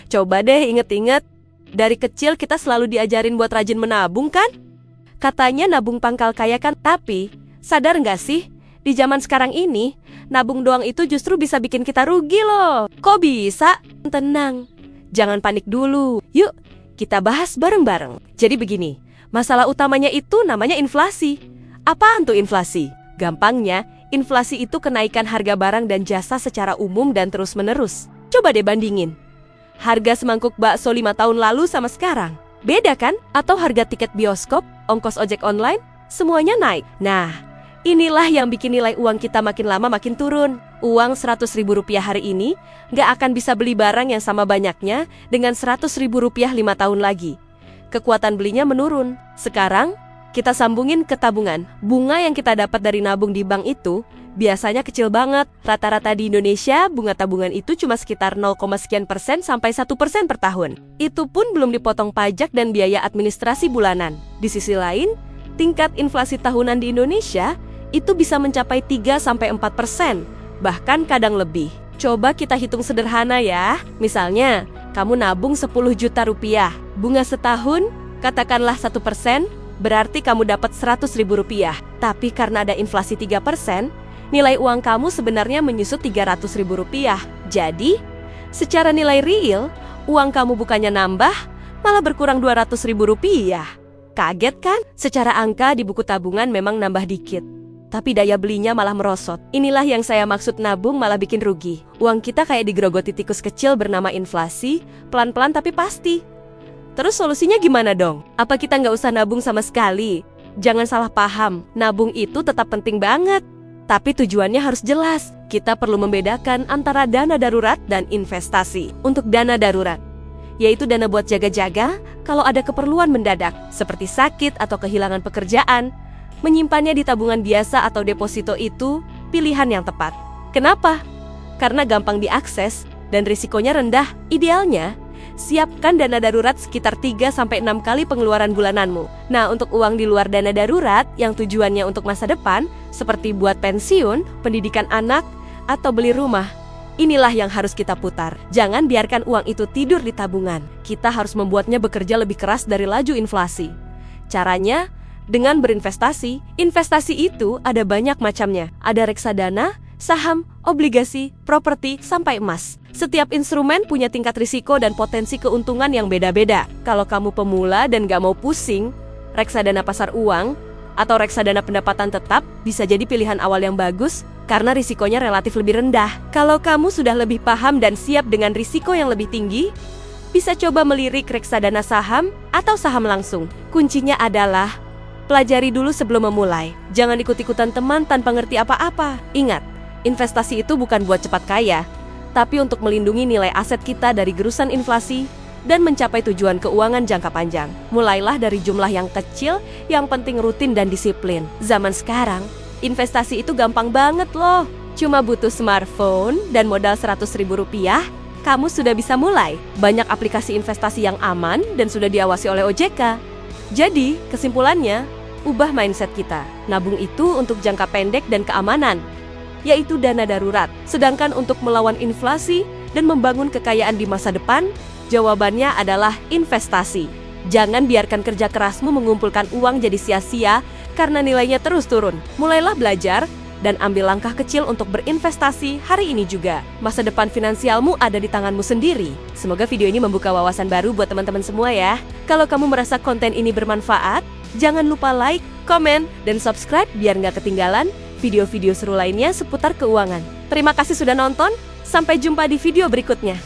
Coba deh inget-inget. Dari kecil kita selalu diajarin buat rajin menabung kan? Katanya nabung pangkal kaya kan, tapi sadar nggak sih? Di zaman sekarang ini, nabung doang itu justru bisa bikin kita rugi loh. Kok bisa? Tenang, jangan panik dulu. Yuk, kita bahas bareng-bareng. Jadi begini, masalah utamanya itu namanya inflasi. Apaan tuh inflasi? Gampangnya, inflasi itu kenaikan harga barang dan jasa secara umum dan terus-menerus. Coba deh bandingin. Harga semangkuk bakso 5 tahun lalu sama sekarang. Beda kan? Atau harga tiket bioskop, ongkos ojek online, semuanya naik. Nah, inilah yang bikin nilai uang kita makin lama makin turun. Uang Rp100.000 hari ini nggak akan bisa beli barang yang sama banyaknya dengan Rp100.000 5 tahun lagi. Kekuatan belinya menurun. Sekarang, kita sambungin ke tabungan. Bunga yang kita dapat dari nabung di bank itu biasanya kecil banget. Rata-rata di Indonesia, bunga tabungan itu cuma sekitar 0, sekian persen sampai 1% per tahun. Itu pun belum dipotong pajak dan biaya administrasi bulanan. Di sisi lain, tingkat inflasi tahunan di Indonesia itu bisa mencapai 3-4%, bahkan kadang lebih. Coba kita hitung sederhana ya. Misalnya, kamu nabung 10 juta rupiah. Bunga setahun, katakanlah 1%, berarti kamu dapat Rp100.000. Tapi karena ada inflasi 3%, nilai uang kamu sebenarnya menyusut Rp300.000. Jadi, secara nilai real, uang kamu bukannya nambah, malah berkurang Rp200.000. Kaget kan? Secara angka di buku tabungan memang nambah dikit, tapi daya belinya malah merosot. Inilah yang saya maksud nabung malah bikin rugi. Uang kita kayak digerogoti tikus kecil bernama inflasi, pelan-pelan tapi pasti. Terus solusinya gimana dong? Apa kita nggak usah nabung sama sekali? Jangan salah paham, nabung itu tetap penting banget. Tapi tujuannya harus jelas. Kita perlu membedakan antara dana darurat dan investasi. Untuk dana darurat, yaitu dana buat jaga-jaga kalau ada keperluan mendadak, seperti sakit atau kehilangan pekerjaan. Menyimpannya di tabungan biasa atau deposito itu pilihan yang tepat. Kenapa? Karena gampang diakses dan risikonya rendah. Idealnya, siapkan dana darurat sekitar 3-6 kali pengeluaran bulananmu. Nah, untuk uang di luar dana darurat yang tujuannya untuk masa depan, seperti buat pensiun, pendidikan anak, atau beli rumah, inilah yang harus kita putar. Jangan biarkan uang itu tidur di tabungan. Kita harus membuatnya bekerja lebih keras dari laju inflasi. Caranya, dengan berinvestasi. Investasi itu ada banyak macamnya. Ada reksadana, saham, obligasi, properti, sampai emas. Setiap instrumen punya tingkat risiko dan potensi keuntungan yang beda-beda. Kalau kamu pemula dan gak mau pusing, reksadana pasar uang atau reksadana pendapatan tetap bisa jadi pilihan awal yang bagus karena risikonya relatif lebih rendah. Kalau kamu sudah lebih paham dan siap dengan risiko yang lebih tinggi, bisa coba melirik reksadana saham atau saham langsung. Kuncinya adalah pelajari dulu sebelum memulai. Jangan ikut-ikutan teman tanpa ngerti apa-apa. Ingat, investasi itu bukan buat cepat kaya, tapi untuk melindungi nilai aset kita dari gerusan inflasi dan mencapai tujuan keuangan jangka panjang. Mulailah dari jumlah yang kecil, yang penting rutin dan disiplin. Zaman sekarang, investasi itu gampang banget loh. Cuma butuh smartphone dan modal Rp100.000, kamu sudah bisa mulai. Banyak aplikasi investasi yang aman dan sudah diawasi oleh OJK. Jadi, kesimpulannya, ubah mindset kita. Nabung itu untuk jangka pendek dan keamanan, yaitu dana darurat. Sedangkan untuk melawan inflasi dan membangun kekayaan di masa depan, jawabannya adalah investasi. Jangan biarkan kerja kerasmu mengumpulkan uang jadi sia-sia karena nilainya terus turun. Mulailah belajar dan ambil langkah kecil untuk berinvestasi hari ini juga. Masa depan finansialmu ada di tanganmu sendiri. Semoga video ini membuka wawasan baru buat teman-teman semua ya. Kalau kamu merasa konten ini bermanfaat, jangan lupa like, komen, dan subscribe biar nggak ketinggalan video-video seru lainnya seputar keuangan. Terima kasih sudah nonton, sampai jumpa di video berikutnya.